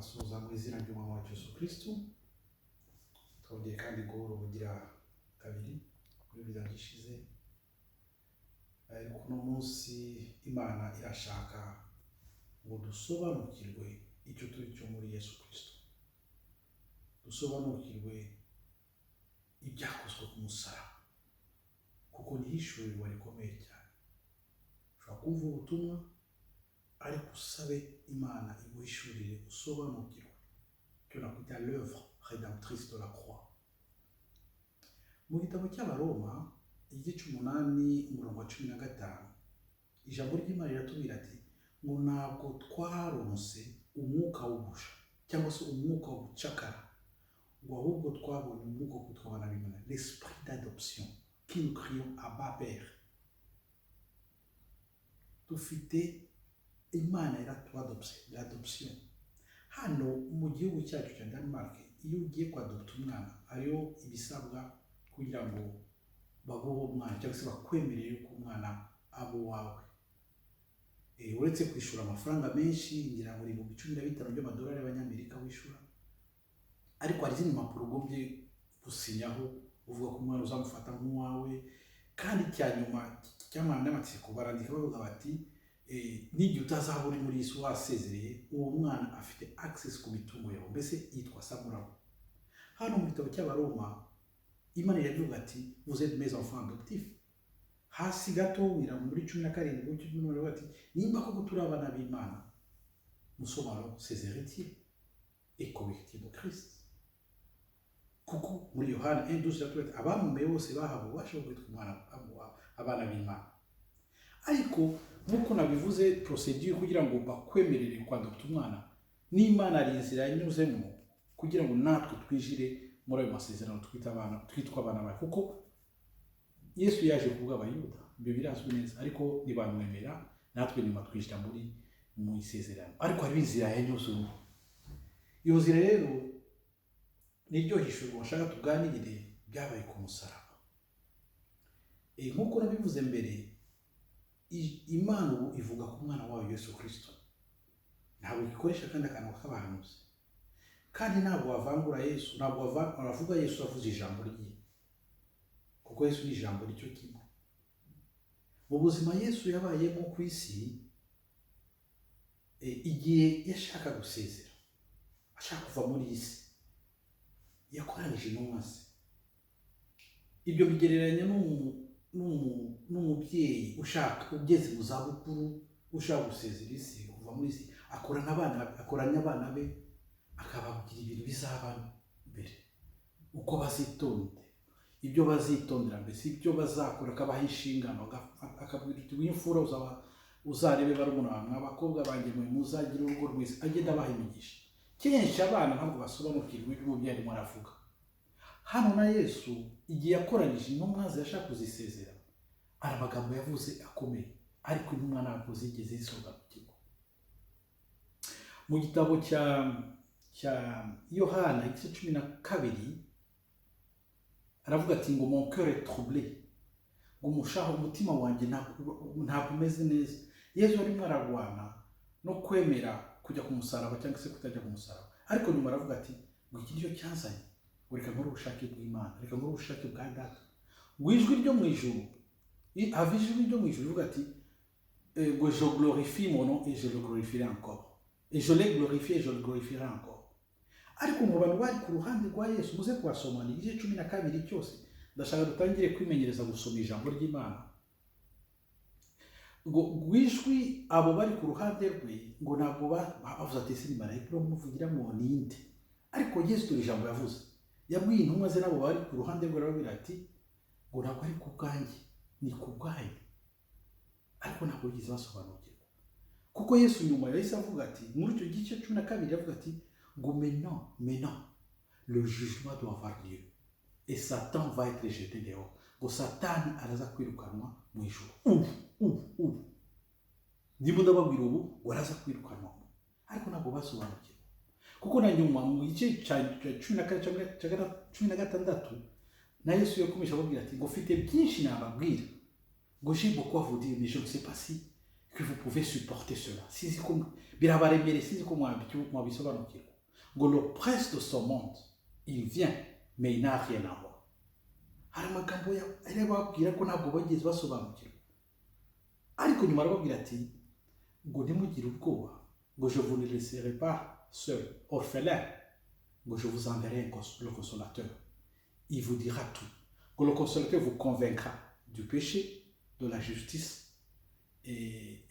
turabasuhuza mu izina ry'umwami wacu Yesu Kristo. Twongeye kandi guhura ubugira kabiri kuri video gishize. Ariko uno munsi Imana irashaka ngo dusobanukirwe icyo turi cyo muri Yesu Kristo. Dusobanukirwe ibyakozwe ku musaraba, kuko ni ishurirwa rikomeye cyane. Ushobora kumva ubutumwa ariko usabe Imana iguhishurire usobanukirwe icyo nakwita l'œuvre rédemptrice de la croix. Mu gitabo cy'Abaroma igice 8:15 ijambo ry'Imana riratubwira ati ngo ntabwo twaronse umwuka w'ubusha cyangwa se umwuka w'ubucakara, ngo ahubwo twabonye umwuka wo kutwabana b'Imana, l'esprit d'adoption qui nous crions Abba Père. Dufite Imana yaratuadopse, l'adoption. Hano mu gihugu cyacu cya Denmark, iyo ugiye kwadopta umwana hariho ibisabwa kugira ngo baguhe umwana cyangwa se bakwemerere ko umwana abo wawe. Uretse kwishura amafaranga menshi, ngira ngo ibihumbi 15 by'amadolari y'Abanyamerika wishura, ariko hari izindi mpapuro ugomba gusinyaho uvuga ko umwana uzamufata nk'uwawe. Kandi cyanyuma cy'amana n'amatsiko barandika bavuga bati n'igihe utazaba uri muri Yesu wasezereye, uwo mwana afite access ku mitungo yawe, mbese yitwa samurabo. Hano mu gitabo cy'Abaroma Imana iravuga ati vous êtes mes enfants adoptifs. Hasi gato wira muri 17 cy'Imana ati nimba koko turi abana b'Imana, nous sommes alors ses héritiers et co-héritiers de Christ. Kuko muri Yohana 1:12 abamume bose bahawe bashobora kwitwa abana b'Imana. Ariko nkuko nabivuze, procedure kugira ngo bakwemerere kwadopta umwana, n'Imana ari inzira yanyuzemo kugira ngo natwe twijire muri ayo masezerano twitwa abana bayo. Kuko Yesu yaje kubwa abayuda, ibyo birazwi neza, ariko ntibamwemera, natwe nyuma twijira mu isezerano. Ariko hari inzira yanyuzemo. Iyo nzira rero niryo hishurwa nshaka tuganire byabaye ku musaraba. Nkuko nabivuze mbere, Imana ubu ivuga ku mwana wayo Yesu Kristo. Ntabwo ikoresha kandi akantu k'abahanuzi, kandi ntabwo wavangura Yesu, ntabwo waravuga Yesu avuze ijambo rye, kuko Yesu ni ijambo ricyo kimwe. Mu buzima Yesu yabayemo ku isi, igihe yashaka gusezera, ashaka kuva muri isi, yakoranije intumwa ze. Ibyo bigereranya n'umubyeyi ushaka ugeze mu zabukuru, ushaka gusezera isi, kuva muri isi, akoranya abana be, akababwira ibintu bizaba mbere, uko bazitonde, ibyo bazitondera, mbese ibyo bazakora, akabaha inshingano, akabwira uti w'imfura uzarebe barumuna bawe, abakobwa banjye mwe muzagira urugo rwiza, agenda abaha imigisha. Kenshi abana ntabwo basobanukirwa ibyo umubyeyi arimo aravuga. Hano na Yesu igihe yakoranyije intumwa ze yashaka kuzisezera, ari amagambo yavuze akomeye, ariko intumwa ntabwo zigeze zisobanukirwa. Mu gitabo cya Yohana igice 12 aravuga ati ngo mon cœur est troublé, ngo umushaho umutima wanjye ntabwo umeze neza. Yesu arimo ararwana no kwemera kujya ku musaraba cyangwa se kutajya ku musaraba, ariko nyuma aravuga ati ngo iki nicyo cyanzanye, reka nkore ubushake bw'Imana, reka nkore ubushake bwa Data. Ngo ijwi ryo mu ijuru, ijwi ryo mu ijuru rivuga ati ngo je glorifie mon nom et je le glorifierai encore, et je l'ai glorifié et je le glorifierai encore. Ariko mu bantu bari ku ruhande rwa Yesu, muze kubasomana igice 12 cyose, ndashaka dutangire kwimenyereza gusoma ijambo ry'Imana. Ngo wijwi abo bari ku ruhande rwe, ngo ntabwo bavuze ati ese ni marayika umuvugira mu ninde, ariko Yesu turi ijambo yavuze, yabwiye intumwa ze nabo bari ku ruhande rwe, arababwira ati ngo ntabwo ari ku bwanjye, ni ku bwanyu. Ariko ntabwo bigize basobanukirwa, kuko Yesu nyuma yahise avuga ati muri icyo gice 12 yavuga ati ngo maintenant le jugement doit avoir lieu et Satan va être jeté dehors. Ngo Satani araza kwirukanwa mu ijuru. Ndimo ndababwira ubu waraza kwirukanwa, ariko ntabwo basobanukirwa. Kuko na nyuma mu gice cya 16 na Yesu yakomeje ababwira ati ngo mfite byinshi nababwira, ngo j'ai beaucoup à vous dire, mais je ne sais pas si que vous pouvez supporter cela. Sizi ko birabaremere, sizi ko mwabisobanukirwa. ngo le prince de ce monde il vient mais il n'a rien à voir. hari amagambo yari babwira ko ntabwo bageze basobanukirwa, ariko nyuma arababwira ati ngo ntimugire ubwoba, ngo je vous ne laisserai pas seul, orphelin, ngo je vous enverrai le consolateur, il vous dira tout, que le consolateur vous convaincra du péché, de la justice et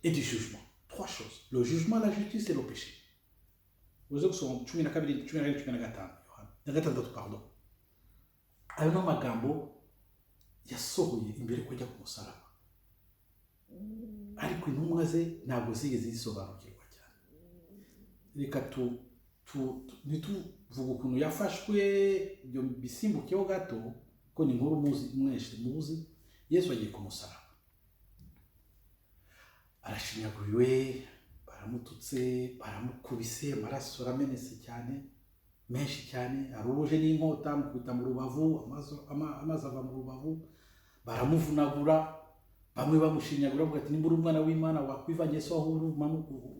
du jugement. 3 choses: le jugement, la justice et le péché. Vous avez sont 12 pardon. Ayo no magambo yasohoye imbere kujya ku musaraba, ariko intumwa ze ntabwo zigeze zisobanukirwa cyane. Reka ntituvuga ukuntu yafashwe, ibyo bisimbukeho gato, ko ni inkuru mwese muzi. Yesu agiye ku musaraba, arashinyaguriwe, baramututse, baramukubise, amaraso aramenetse cyane, menshi cyane, aruje n'inkota, mukubita mu rubavu, amazi ava mu rubavu, baramuvunagura, bamwe bamushinyagura bavuga ati nimbura umwana w'Imana wakwivanye so aho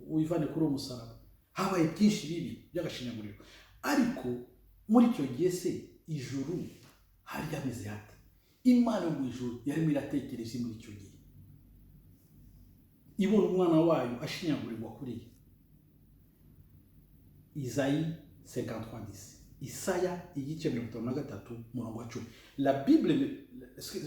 wivane kuri uwo musaraba. Habaye byinshi bibi by'agashinyaguriro, ariko muri icyo gihe se ijuru hari yameze hate? Imana mu ijuru yarimo iratekereza muri icyo gihe, ibona umwana wayo ashinyagurirwa kuri Isaïe 53:10. Isaya igice 53 murongo wa 10. La Bible,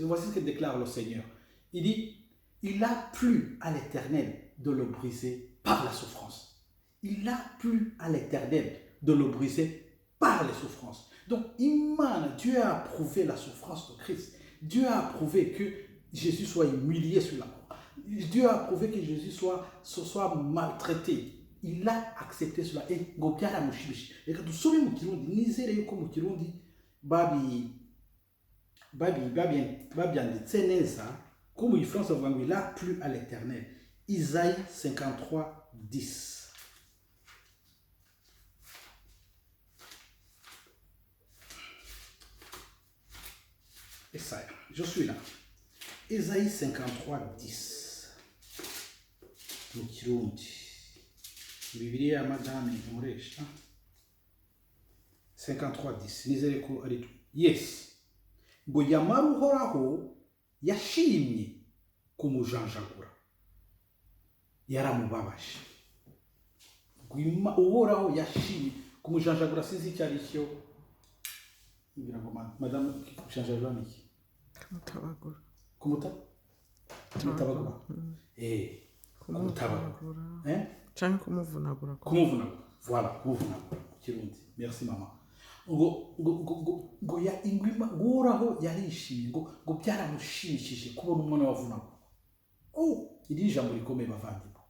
voici ce que déclare le Seigneur. Il dit, il a plu à l'Éternel de le briser par la souffrance. Il a plu à l'Éternel de le briser par les souffrances. Donc, Imana, Dieu a approuvé la souffrance de Christ. Dieu a approuvé que Jésus soit humilié sur la croix. Dieu a approuvé que Jésus soit maltraité. Il a accepté cela. Et ngo byaramushimishe. Reka dusome mu Kirundi, nizere yuko mu Kirundi babyanditse neza, ko mu Gifaransa bavuga ngo il a plu à l'Éternel. Isaïe 53:10. Isaïe, je suis là. Isaïe 53:10. Mu Kirundi. Bibiliya madame nkoresha 53:10. Nizere ko ari yes. Ngo yamara uhoraho yashimye kumujanjagura, yaramubabaje. Uhoraho yashimye kumujanjagura, sinzi icyo ari cyo. Ngira ngo madame kujanjagura ni iki? Kumutabagura. Kumutabagura. Kumutabagura. Cyangwa kumuvunagura. Voilà, kumuvunagura mu Kirundi. Merci mama. Ngo ya ingwima uhoraho yarishimye, ngo byaramushimishije kubona umwana wavunagura. Iri jambo rikomeye bavandimwe.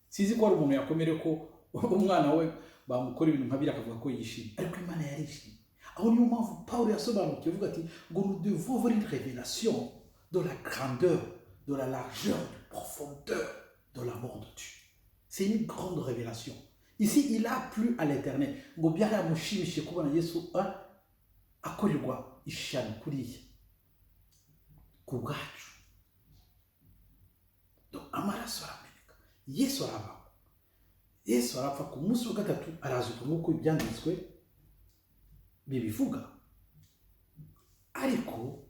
Sizi ko ari umuntu yakomere ko umwana we bamukora ibintu nkabira akavuga ko yishimye, ariko Imana yarishimye. Aho niyo mpamvu Paul yasobanukiye avuga ati ngo nous devons avoir une révélation de la grandeur, de la largeur, de la profondeur de l'amour de Dieu. C'est une grande révélation. Ici, il a plu à l'Éternel. Ngo byaramushimishije kubona Yesu akorerwa ishano kuriya ku bwacu. Donc amaraso arameneka, Yesu arabaho, Yesu arapfa, ku munsi wa gatatu arazuka nk'uko ibyanditswe bibivuga. Ariko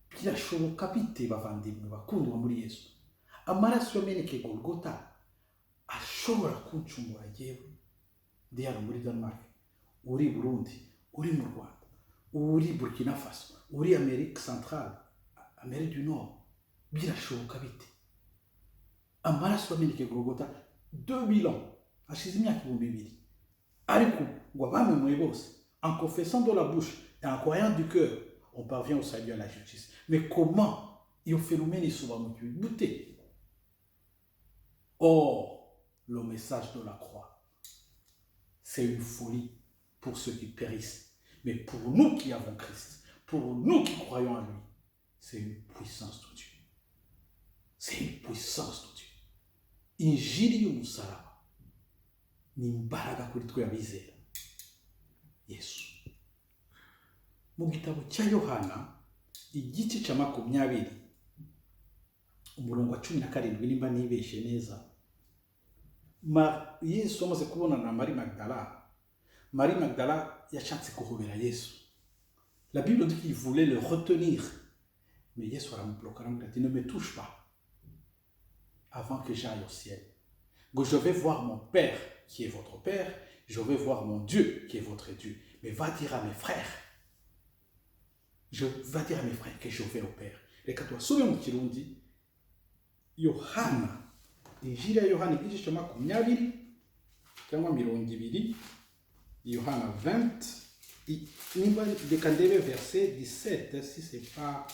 birashoboka bite bavandimwe bakundwa muri Yesu? Amaraso yameneke Golgota ashobora kuncungura jewe ndi hano muri Denmark, uri Burundi, uri mu Rwanda, uri Burkina Faso, uri Amérique centrale, Amérique du Nord. Birashoboka bite? Amaraso yameneke Golgota 2000 ans, hashize imyaka 2000. Ariko ngo abamemwe bose, en confessant de la bouche et en croyant du cœur, on parvient au salut, à la justice. Mais comment iyo phénomène isobanukiwe gute? Le message de la croix, c'est une folie pour ceux qui périssent. Mais pour nous qui avons Christ, pour nous qui croyons en lui, c'est une puissance de Dieu. C'est une puissance de Dieu. Injili y'umusaraba ni imbaraga kuri twe abizera Yesu. Mu gitabo cya Yohana igice cya 20 umurongo wa 17 nimba nibeshe neza, Yesu amaze kubona na Marie Magdala Marie Magdala yashatse guhobera Yesu. La Bible dit qu'il voulait le retenir. Mais Yesu aramubloka, aramubwira ati ne me touche pas avant que j'aille au ciel. Donc je vais voir mon Père qui est votre Père, je vais voir mon Dieu qui est votre Dieu. Mais va dire à mes frères, va dire à mes frères que je vais au Père. Reka twasome mu Kirundi, Yohana, Injili ya Yohana igice cya 20 cyangwa 20, Yohana 20, nimba reka ndebe verset 17 si c'est pas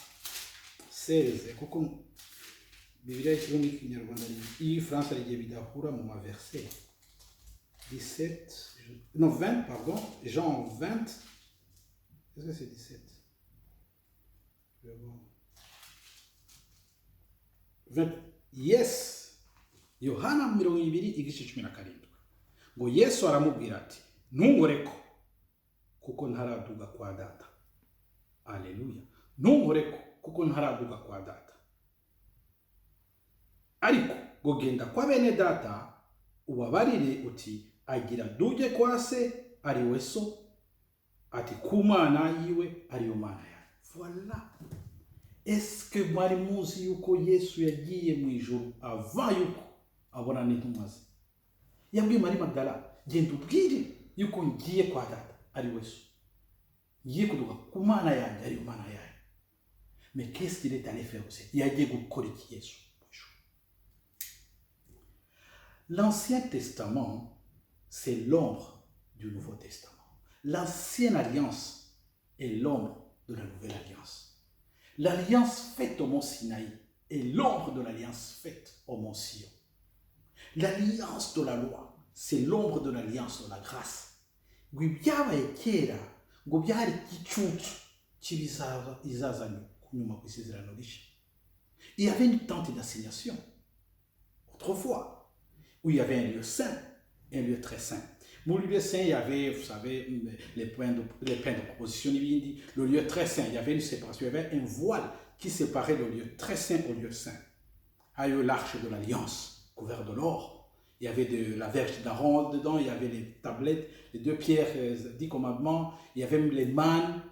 16 kuko Bibiliya y'ikirundi n'ikinyarwanda iyi France rigiye bidahura mu maverset 17 non 20 pardon, Jean 20, est-ce que c'est 17? Je vais voir. 20, yes, Yohana 20 igice 17 ngo Yesu aramubwira ati ntungoreko kuko ntaraduga kwa data. Aleluya. Ntungoreko kuko ntaraduga kwa data, ariko ngo genda kwa bene data ubabarire uti agira duje kwa se ari we so, ati ku mana yiwe ariyo mana yawe. Voilà. Est-ce que mwari muzi yuko Yesu yagiye mu ijuru ava yuko abona n'intumwa ze? Yabwiye Marie Magdala, genda ubwire yuko ngiye kwa data ari we so, ngiye kuduka ku mana yanjye ariyo mana yawe. Mais qu'est-ce qu'il est allé faire aussi? Yagiye gukora iki Yesu? L'Ancien Testament, c'est l'ombre du Nouveau Testament. L'Ancienne Alliance est l'ombre de la Nouvelle Alliance. L'Alliance faite au mont Sinaï est l'ombre de l'Alliance faite au mont Sion. L'Alliance de la loi, c'est l'ombre de l'Alliance de la grâce. Il y avait une tente d'assignation autrefois, où il y avait un lieu saint et un lieu très saint. Pour le lieu saint, il y avait, vous savez, les points de proposition. Le lieu très saint, il y avait une séparation, il y avait un voile qui séparait le lieu très saint au lieu saint. Il y avait l'arche de l'alliance, couverte de l'or. Il y avait de la verge d'Aaron dedans, il y avait les tablettes, les 2 pierres, 10 commandements, il y avait même les mannes.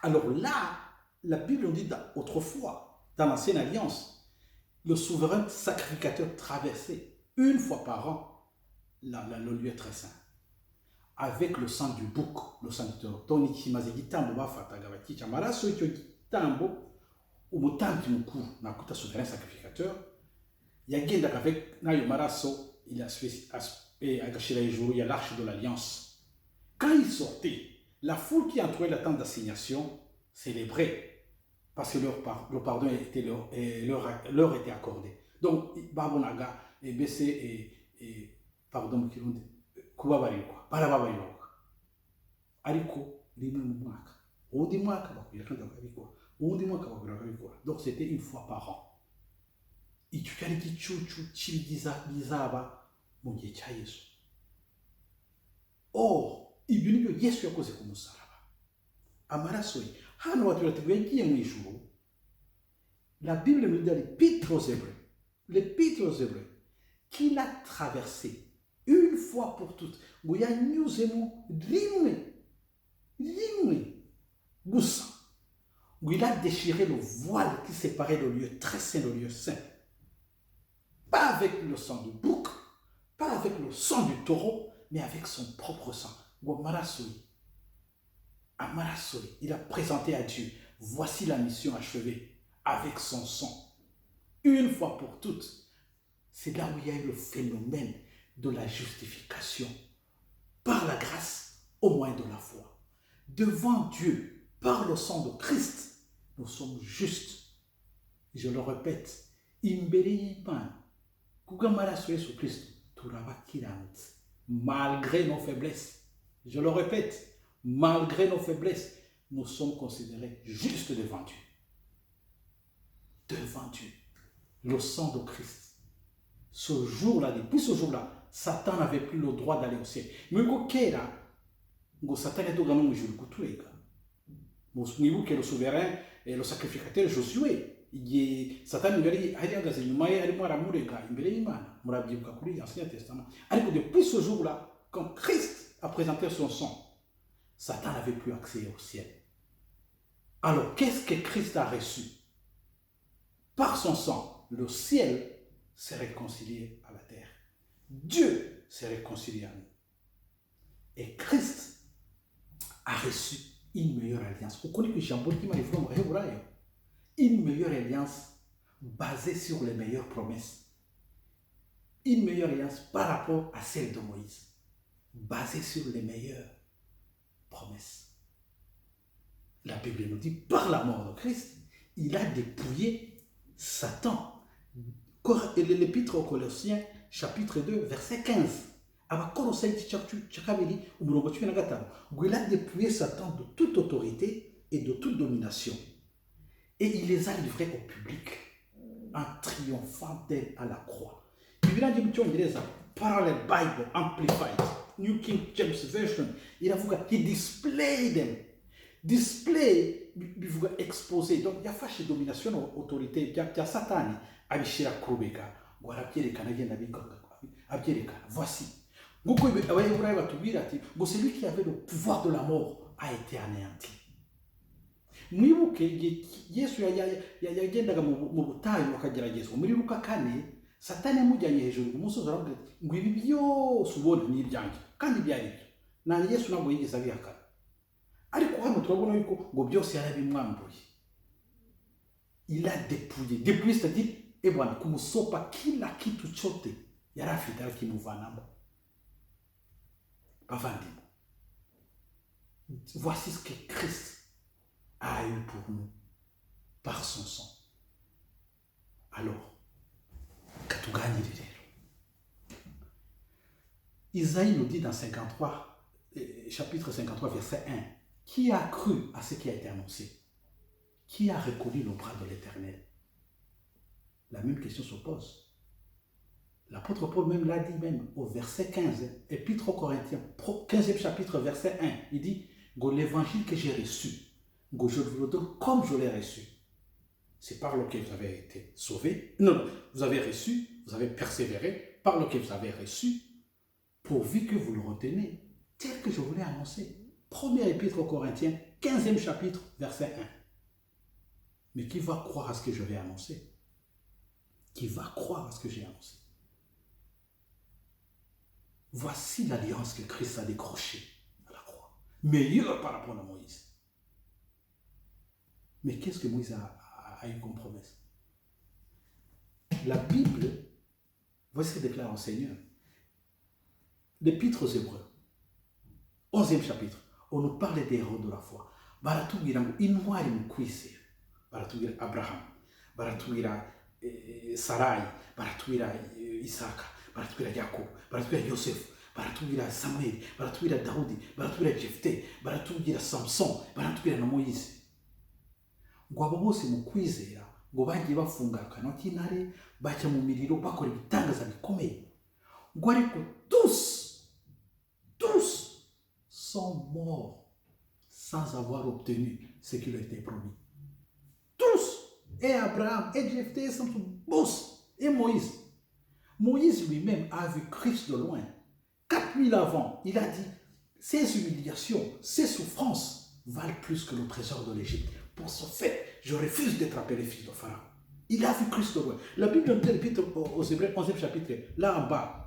Alors là, la Bible nous dit autrefois, dans l'ancienne alliance, le souverain sacrificateur traversait une fois par an le lieu très saint avec le sang du bouc, le sang du taureau. Toni kimaze gitambo bafataga bakica amaraso y'icyo gitambo, umutambi mukuru nakuta souverain sacrificateur yagendaga avec nayo maraso, il agashira hejuru ya l'arche de l'alliance. Quand il sortait, la foule qui entourait la tente d'assignation célébrait parce que le pardon leur était accordé. Donc babonaga ebese pardon kirundi kubabarirwa barababarirwa, ariko rimwe mu mwaka, undi mwaka bakwira kandi bakabikora, undi mwaka bakwira bakabikora. Donc c'était une fois par an. Icyo cyari igicucu cy'ibigiza bizaba mu gihe cya Yesu. Ibyo nibyo Yesu yakoze ku musaraba, amaraso ye. Hano baturateguye yagiye mu ijuru. La Bible nous dit dans l'Épître aux Hébreux, qu'il a traversé une fois pour toutes. Ngo yanyuzemo rimwe gusa. Ngo il a déchiré le voile qui séparait le lieu très saint du lieu saint. Pas avec le sang du bouc, pas avec le sang du taureau, mais avec son propre sang. Ngo amarasoi, il a présenté à Dieu, voici la mission achevée avec son sang. Une fois pour toutes. C'est là où il y a eu le phénomène de la justification par la grâce au moyen de la foi. Devant Dieu, par le sang de Christ, nous sommes justes. Je le répète, malgré nos faiblesses. Je le répète, malgré nos faiblesses, nous sommes considérés justes devant Dieu. Devant Dieu. Le sang de Christ. Ce jour-là, depuis ce jour-là, Satan n'avait plus le droit d'aller au ciel. Mais Satan est au mu ijuru kuturega. Mwibuke le souverain et le sacrificateur Josué. Satan yari ahagaze inyuma ye arimo aramurega imbere y'Imana. Murabyibuka kuri l'Ancien Testament. Ariko depuis ce jour-là, quand Christ a présenté son sang, Satan n'avait plus accès au ciel. Alors, qu'est-ce que Christ a reçu? Par son sang, le ciel s'est réconcilié à la terre. Dieu s'est réconcilié à nous. Et Christ a reçu une meilleure alliance. Vous connaissez que Jean-Paul qui m'a dit une meilleure alliance basée sur les meilleures promesses. Une meilleure alliance par rapport à celle de Moïse, basée sur les meilleures promesses. La Bible nous dit, par la mort de Christ, il a dépouillé Satan. L'épître aux Colossiens, chapitre 2, verset 15. Abakolosayi cya kabiri umurongo 15 ngo il a dépouillé Satan de toute autorité et de toute domination et il les a livrés au public en triomphant d'elle à la croix. Bibiliya ngi mu cyongereza Parallel Bible Amplified New King James Version iravuga he displayed them. Display bivuga exposé, donc yafashe domination autorité bya Satani abishyira ku rubega ngo arabyerekana agenda abyerekana. Voici nguko abayeburayo batubwira ati ngo celui qui avait le pouvoir de la mort a été anéanti. Mwibuke Yesu yagendaga mu butayu akageragezwa muri Luka 4, Satani yamujyanye hejuru umusozi aravuga ngo ibi byose ubona ni ibyanjye kandi byari byo. Nanjye Yesu ntabwo yigeze abihakana, ariko hano turabona yuko ngo byose yarabimwambuye. Il a dépouillé, c'est-à-dire bwana kumusopa kila kitu chote yari afite arakimuvanamo. Bavandimwe, voici ce que Christ a eu pour nous par son sang. Alors, katuganire rero. Isaïe nous dit dans 53, chapitre 53, verset 1, qui a cru à ce qui a été annoncé? Qui a reconnu le bras de l'Éternel? La même question se pose. L'apôtre Paul même l'a dit même au verset 15, épître aux Corinthiens, 15e chapitre, verset 1, il dit, l'évangile que j'ai reçu, je vous le donne comme je l'ai reçu. C'est par lequel vous avez été sauvés. Non, vous avez reçu, vous avez persévéré, par lequel vous avez reçu, pourvu que vous le retenez, tel que je vous l'ai annoncé. Premier épître aux Corinthiens, 15e chapitre, verset 1. Mais qui va croire à ce que je vais annoncer? Qui va croire à ce que j'ai annoncé? Voici l'alliance que Christ a décrochée à la croix. Meilleure par rapport à Moïse. Mais qu'est-ce que Moïse a eu comme promesse? La Bible, voici ce que déclare le Seigneur. L'Épître aux Hébreux, 11e chapitre, on nous parle des héros de la foi. Baratubwira ngo intwari mu kwizera. Baratubwira Abraham, baratubwira Sarayi, baratubwira Isaka, baratubwira Yakobo, baratubwira Yosefu, baratubwira Samuel, baratubwira Dawudi, baratubwira Jefte, baratubwira Samson, baratubwira na Moïse. Ngo abo bose mu kwizera ngo bagiye bafunga akanwa k'intare, bajya mu miriro bakora ibitangaza bikomeye. Ngo ariko tous sont morts sans avoir obtenu ce qui leur était promis. Tous, et Abraham, et Jephthé, et Moïse. Moïse lui-même a vu Christ de loin. 4000 avant, il a dit, ces humiliations, ces souffrances valent plus que le trésor de l'Égypte. Pour ce fait, je refuse d'être appelé fils de Pharaon. Il a vu Christ de loin. La Bible dit, l'Épître aux Hébreux, 11e chapitre, là en bas,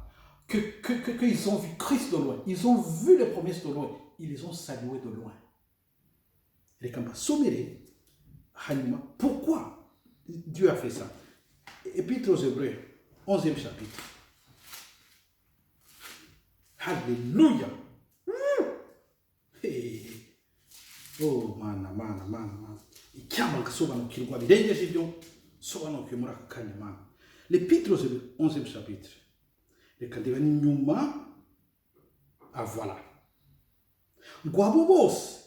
qu'ils ont vu Christ de loin. Ils ont vu les promesses de loin. Ils les ont saluées de loin. Pourquoi Dieu a fait ça? Épître aux Hébreux, 11e chapitre. Alléluia. Hey. Oh, mana. L'Épître aux Hébreux, 11e chapitre. Voilà. Ngo abo bose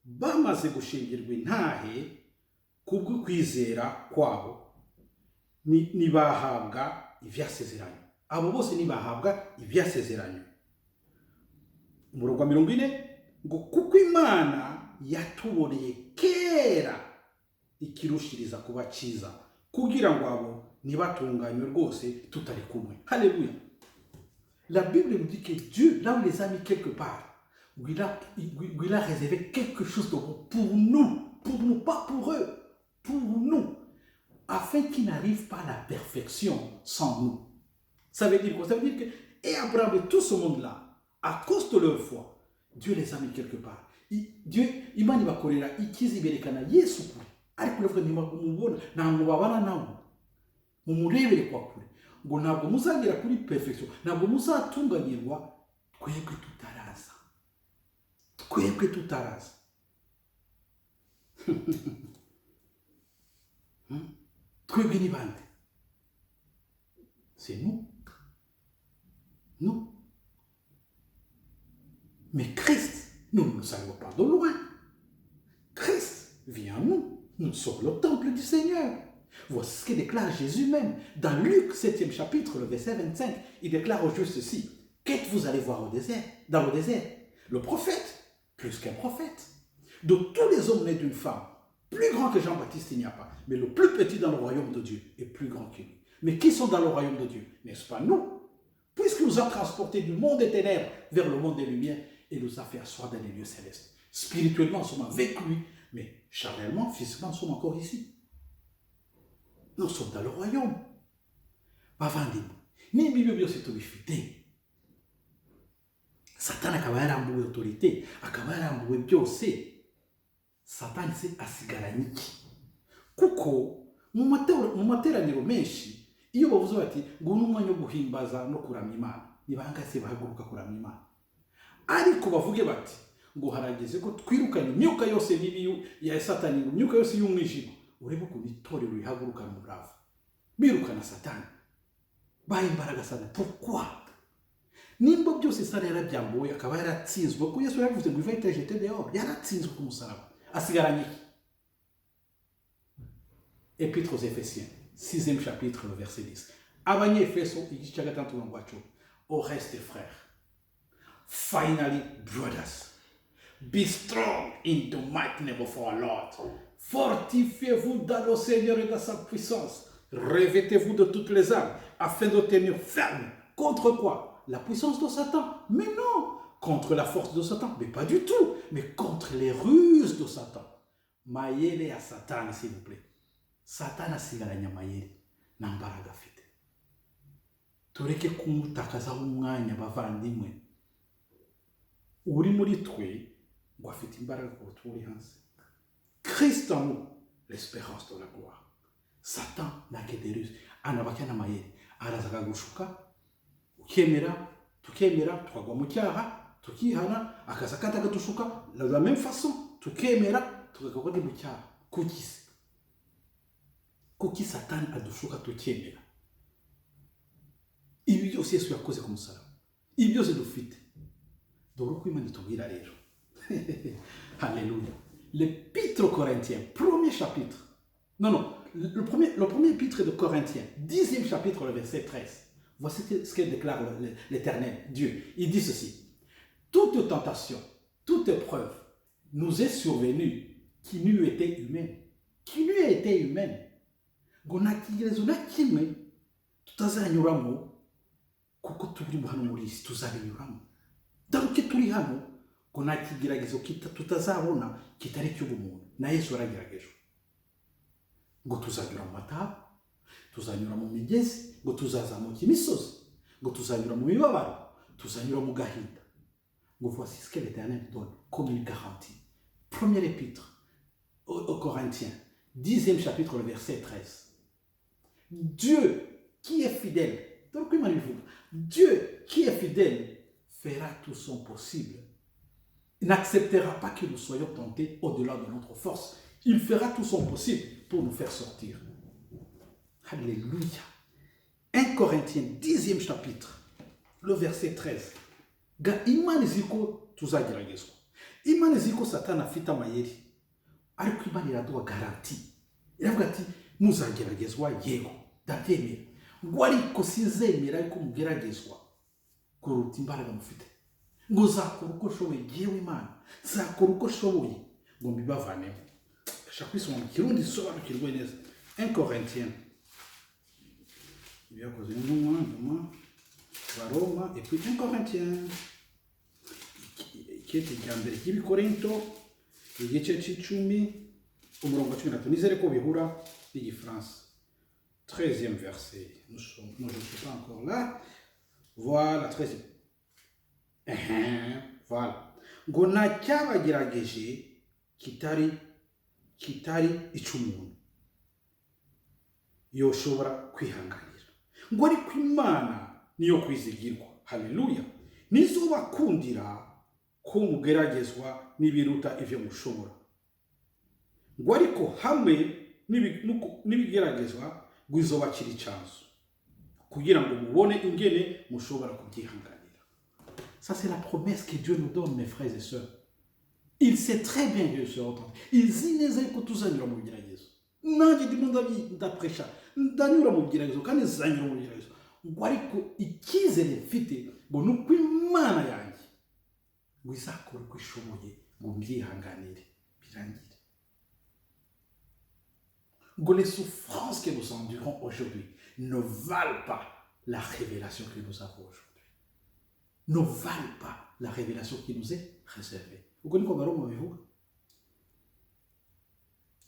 bamaze gushingirwa intahe kubwo kwizera kwabo nibahabwa ivyasezerano. Abo bose nibahabwa ivyasezerano. Umurongo wa 40 ngo kuko Imana yatuboneye kera ikirushiriza kuba cyiza kugira ngo abo nibatunganywe rwose tutari kumwe. Haleluya. La Bible nous dit que Dieu, là où les a mis quelque part, où il a réservé quelque chose de bon pour nous, pas pour eux, pour nous, afin qu'ils n'arrivent pas à la perfection sans nous. Ça veut dire quoi? Ça veut dire que, et Abraham et tout ce monde-là, à cause de leur foi, Dieu les a mis quelque part. Dieu, Imani bakorera ikizi berekana Yesu kure. Ariko levuga nyuma kumubona ntabwo babana nawe. Mumurebere kwa kure. Ngo ntabwo muzagera kuri perfection. Ntabwo muzatunganyirwa twebwe tutaraza. Twebwe tutaraza. Twebwe ni bande? C'est nous. Nous. Mais Christ, nous ne nous arrivons pas de loin. Christ vient à nous. Nous sommes le temple du Seigneur. Voici ce que déclare Jésus même. Dans Luc 7e chapitre, le verset 25, il déclare aux Juifs ceci. Qu'êtes-vous allé voir au désert, dans le désert? Le prophète, plus qu'un prophète. De tous les hommes nés d'une femme, plus grand que Jean-Baptiste, il n'y a pas. Mais le plus petit dans le royaume de Dieu est plus grand que lui. Mais qui sont dans le royaume de Dieu? N'est-ce pas nous? Puisqu'il nous a transportés du monde des ténèbres vers le monde des lumières et nous a fait asseoir dans les lieux célestes. Spirituellement, nous sommes avec lui, mais charnellement, physiquement, nous sommes encore ici. Nous sommes dans le royaume. Bavandimwe, niba ibyo byose tubifite, Satani akaba yarambuwe autorité, akaba yarambuwe byose, Satani se asigaranye iki? Kuko mu materaniro menshi, iyo bavuze bati ngo n'umwanya wo guhimbaza no kuramya Imana, ni bangahe se bahaguruka kuramya Imana? Ariko bavuge bati ngo harageze ko twirukana imyuka yose mibi ya Satani, imyuka yose y'umwijima. Urebe ukuntu itorero rihagurukana umurava, birukana Satani, baha imbaraga Satani. Pourquoi? Nimba byose Satani yarabyambuwe akaba yaratsinzwe, kuko Yesu yaravuze ngo iva itejete dehors, yaratsinzwe ku musaraba, asigaranye iki? Épître aux Éphésiens, 6e chapitre, le verset 10. Abanyefeso igice cya gatandatu umurongo wa 10. Au reste, frères, finally, brothers, be strong in the mighty name of our Lord. Fortifiez-vous dans le Seigneur et dans sa puissance. Revêtez-vous de toutes les armes afin de tenir ferme. Contre quoi? La puissance de Satan? Mais non. Contre la force de Satan? Mais pas du tout. Mais contre les ruses de Satan. Mayele à Satan, s'il vous plaît. Satan asigaranya mayele nambaraga afite. Tureke kumutakazaho umwanya bavandimwe. Uri muri twe ngo afite imbaraga kuruta uri hanze. Christ en nous, l'espérance de la gloire. Satan n'a que des ruses. Anabaki mayele. Arazaga gushuka. Ukemera, tukemera, tukagwa mu cyaha, tukihana, akazakata gatushuka. De la même façon, tukemera, tukagwa mu cyaha. Kuki Satani adushuka tukemera. Ibi byose Yesu yakoze ku musaraba. Ibi byose dufite. Dore uko Imana itubwira rero. Alléluia. L'épître aux Corinthiens, premier chapitre. Non, le premier épître de Corinthiens, 10e chapitre, le verset 13. Voici ce que déclare l'Éternel, Dieu. Il dit ceci. Toute tentation, toute épreuve nous est survenue qui n'eût été humaine. Qui n'eût été humaine. Gonakigerezo na kimwe tutazanyuramo kuko turi hano muri isi tuzabinyuramo. Daruke turi hano gonakigeragezo tutazabona kitari cy'ubumuntu. Na Yesu yaragerageje. Ngo tuzanyura mu mataba, tuzanyura mu migezi, ngo tuzazamuka imisozi, ngo tuzanyura mu mibabaro, tuzanyura mu gahinda. Ngo voici ce que l'Éternel donne comme une garantie. Premier épître aux Corinthiens, 10e chapitre, le verset 13. Dieu qui est fidèle, Dieu qui est fidèle fera tout son possible. Il n'acceptera pas que nous soyons tentés au-delà de notre force. Il fera tout son possible pour nous faire sortir. Alléluia. 1 Corinthiens, 10e chapitre, le verset 13. Imani ziko tuzageragezwa. Imani ziko Satani afite amayeri. Ariko Imana iraduha garanti. Iravuga ati muzageragezwa yego ndabyemera. Ngo ariko sizemera ariko mugeragezwa kuruta imbaraga mufite. Ngo zakora uko shoboye yewe Imana. Zakora uko shoboye ngo mbibavanemo. Shaka kwisoma mu Kirundi sobanukirwe neza. 1 Corinthiens. Il y a causé un moment. Roma et puis 1 Corinthiens ikete rya mbere ry'ibikorinto igice c'icumi umurongo wa 13 nizere ko bihura n'igifaransa 13e verset je ne suis pas encore là voilà 13e voilà ngo nta cyabagerageje kitari icy'umuntu yoshobora kwihanganira ngo ariko Imana niyo kwizigirwa haleluya nizobakundira ko mugeragezwa n'ibiruta ivyo mushobora ngo ariko hamwe n'ibigeragezwa gwizobakira icyanzu kugira ngo mubone ingene mushobora kubyihanganira. Ça c'est la promesse que Dieu nous donne, mes frères et sœurs. Il sait très bien que je entendre. Il sait neza ko tuzanyura mu bigeragezo. Nanjye ndimo ndapresha ndanyura mu bigeragezo kandi zanyura mu bigeragezo. Ngo ariko icyizere mfite ngo nuko Imana yanjye ngo izakora uko ishoboye ngo mbyihanganire birangire. Ngo les souffrances que nous endurons aujourd'hui ne valent pas la révélation que nous avons aujourd'hui. Ne valent pas la révélation qui nous est réservée. Uko niko Baroma bivuga.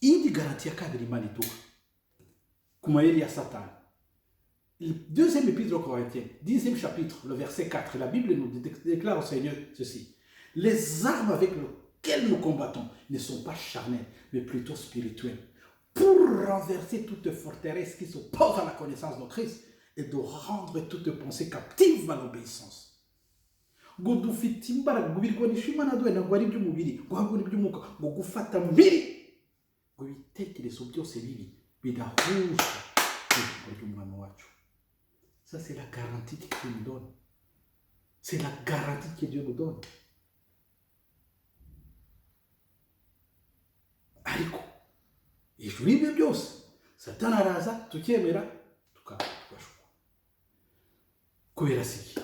Indi garantie ya kabiri Imana ituha ku mayeri ya Satani. Le deuxième épître aux Corinthiens, 10e chapitre, le verset 4, la Bible nous déclare au Seigneur ceci. Les armes avec lesquelles nous combattons ne sont pas charnelles, mais plutôt spirituelles, pour renverser toute forteresse qui s'oppose à la connaissance de Christ et de rendre toute pensée captive à l'obéissance. Ngo dufite imbaraga gubirwanisha Imana duhe ntabwo ari iby'umubiri ngo ahubwo ni iby'umwuka ngo gufata mbiri ngo ibitekerezo byose bibi bidahuje n'ijambo ry'Umwami wacu. Ça c'est la garantie que Dieu nous donne. C'est la garantie que Dieu nous donne. Ariko ijuru ibyo byose Satani araza tukemera tukashukwa kubera siki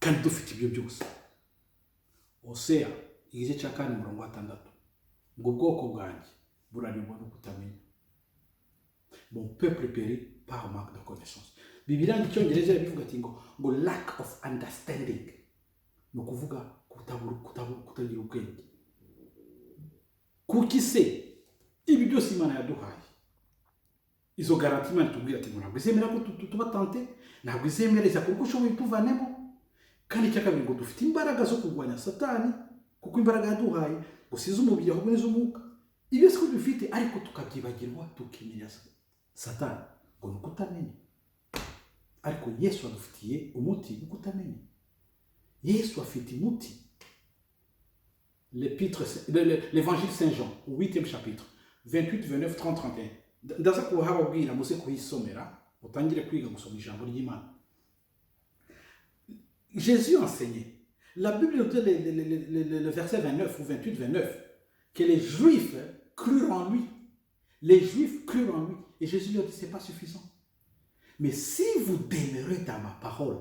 kandi dufite ibyo byose. Hosea igice cya 4:6 ngo ubwoko bwanjye buraribwa no kutamenya. Mon peuple périt par manque de connaissance. Bibiliya n'icyongereza bivuga ati ngo lack of understanding, no kuvuga kutagira ubwenge. Kuki se ibi byose Imana yaduhaye izo garanti Imana tubwira ati ntabwo izemera ko tuba tante, ntabwo izemera izakora uko ushoboye tuvanemo, kandi cyakabiri ngo dufite imbaraga zo kurwanya Satani kuko imbaraga yaduhaye gusiza umubiri ahubwo n'iz'umwuka. Ibyo siko dufite ariko tukabyibagirwa tukimenya Satani ngo nuko utamenya. Ariko Yesu adufitiye umuti nuko utamenya. Yesu afite umuti. L'évangile Saint Jean, au 8e chapitre, 28, 29, 30, 31. Ndaza kuhababwira muze kuhisomera utangire kwiga gusoma ijambo ry'Imana. Jésus enseignait. La Bible nous dit le verset 29 ou 28, 29 que les Juifs crurent en lui. Les Juifs crurent en lui. Et Jésus lui a dit, ce n'est pas suffisant. Mais si vous demeurez dans ma parole,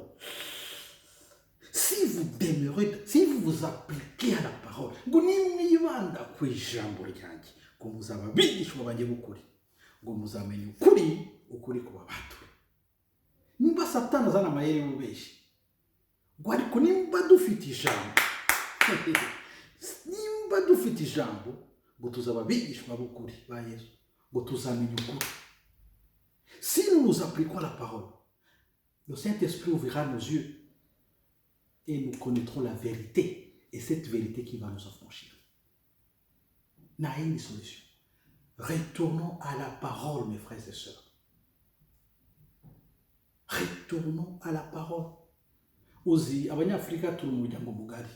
si vous vous appliquez à la parole, ngo nimwibanda ku ijambo ryanjye ngo muzaba bigishwa banjye b'ukuri ngo muzamenye ukuri kubabatura. Nimba Satani azana amayeri y'ububeshi ngo ariko nimba dufite ijambo ngo tuzaba bigishwa b'ukuri ba Yesu ngo tuzamenye ukuri. Si nous nous appliquons à la parole, le Saint-Esprit ouvrira nos yeux et nous connaîtrons la vérité. Et cette vérité qui va nous affranchir. N'a une solution. Retournons à la parole, mes frères et sœurs. Retournons à la parole. Uzi, abanyafrika turi mu muryango mugari.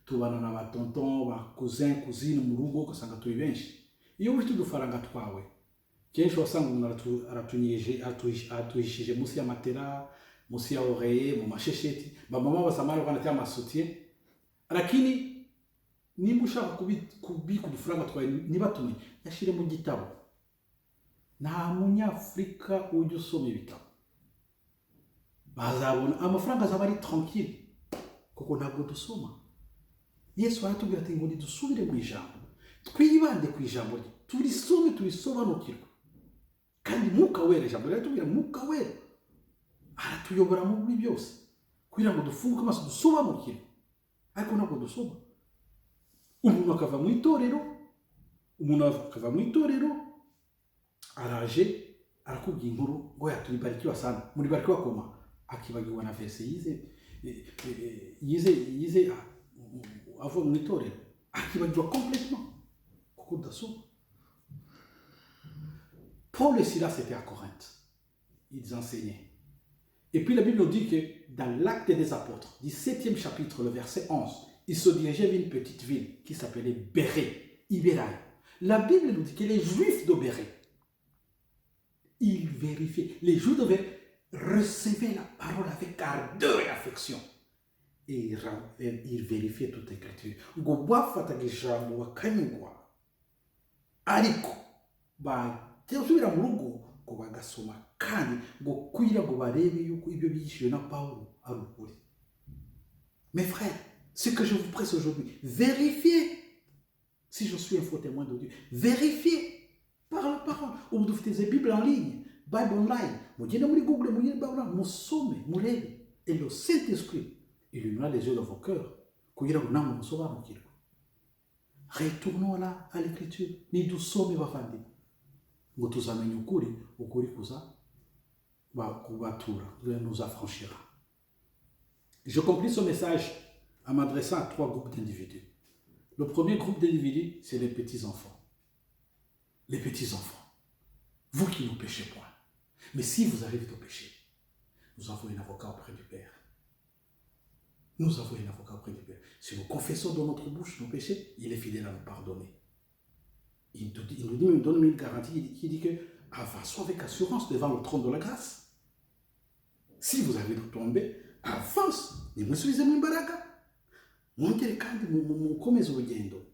Tubana na batonton, ba cousin, cousine mu rugo ugasanga turi benshi. Iyo ufite udufaranga twawe, kenshi wasanga umuntu atuhishije munsi ya matera, munsi ya oreiller, mu mashesheti. Bamama basamara banatia amasutiye. Lakini nimba ushaka kubika udufaranga twawe ntibatume yashire mu gitabo. Nta munyafrika ujya usoma ibitabo. Bazabona amafaranga azaba ari tranquille kuko ntabwo dusoma. Yesu aratubwira ati ngo dusubire mu ijambo, twibande ku ijambo rye, turisobanukirwe. Kandi Mwuka Wera, ijambo riratubwira Mwuka Wera aratuyobora muri byose. kugira ngo dufunguke amaso dusobanukirwe, ariko ntabwo dusoma. Umuntu akava mu itorero, araje arakubwira inkuru ngo yatubarikiwa sana, muri barikiwa koma, akibagirwa na verse yize avuye mu itorero, akibagirwa complètement kuko udasoma. Paul et Silas étaient à Corinthe, ils enseignaient. Et puis la Bible nous dit que dans l'Acte des Apôtres, du 7e chapitre, le verset 11, ils se dirigeaient vers une petite ville qui s'appelait Bérée, Ibéraï. La Bible nous dit que les Juifs de Bérée, ils vérifiaient, les Juifs devaient recevoir la parole avec ardeur et affection. Et ils vérifiaient toute écriture. Ngo bafataga ijambo bakanyurwa, ariko basubira mu rugo ngo bagasoma kandi ngo kugira ngo barebe yuko ibyo bigishijwe na Pawulo ari ukuri. Mes frères, ce que je vous presse aujourd'hui, vérifiez si je suis un faux témoin de Dieu. Vérifiez par la parole. Ubu dufite izi Bible en ligne, Bible online. Mugende muri Google, mugende Bible, musome, murebe. Et le Saint-Esprit illuminera les yeux de vos cœurs kugira ngo namwe musobanukirwe. Retournons là à l'écriture. Nidusome bavandimwe ngo tuzamenye ukuri kuza kubatura, nous affranchira. Je conclue ce message en m'adressant à 3 groupes d'individus. Le premier groupe d'individus, c'est les petits-enfants. Les petits-enfants. Vous qui ne péchez point. Mais si vous arrivez au péché, nous avons un avocat auprès du Père. Nous avons un avocat auprès du Père. Si nous confessons dans notre bouche nos péchés, il est fidèle à nous pardonner. Il nous donne une garantie qui dit que avançons avec assurance devant le trône de la grâce. Si vous avez tombé, avance. Nimusubizemo imbaraga. Mwongere kandi mukomeze urugendo.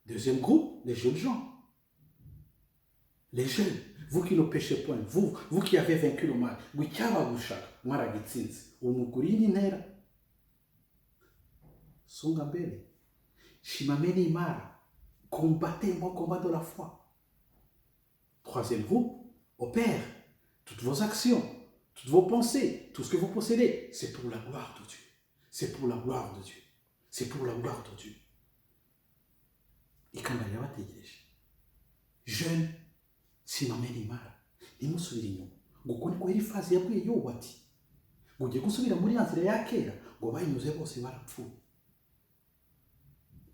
Deuxième groupe, les jeunes gens. Les jeunes, vous qui ne péchez point, vous qui avez vaincu le mal, vous qui avez gushaka, mwaragitsinze, umukurinde intera. Songa mbele. Shimameni imara. Combattez mon combat de la foi. Troisième groupe, opère. Toutes vos actions, toutes vos pensées, tout ce que vous possédez, c'est pour la gloire de Dieu. C'est pour la gloire de Dieu. C'est pour la gloire de Dieu. Ikamba yabategereje. Jeune, simameni imara. Nimusubire inyuma. Ngo kuri ko iri fazi yabwiye Yobu ati, ngo ugiye gusubira muri ya nzira ya kera, ngo bayinyuze bose barapfuye.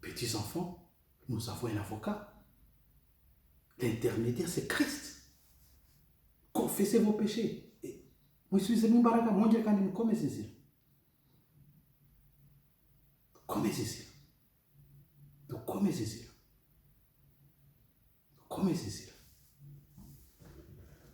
Petits enfants, nous avons un avocat. L'intermédiaire, c'est Christ. Confessez vos péchés. Musubizemo imbaraga, mwongere kandi mukomeze inzira. Dukomeze inzira. Dukomeze inzira. Dukomeze inzira.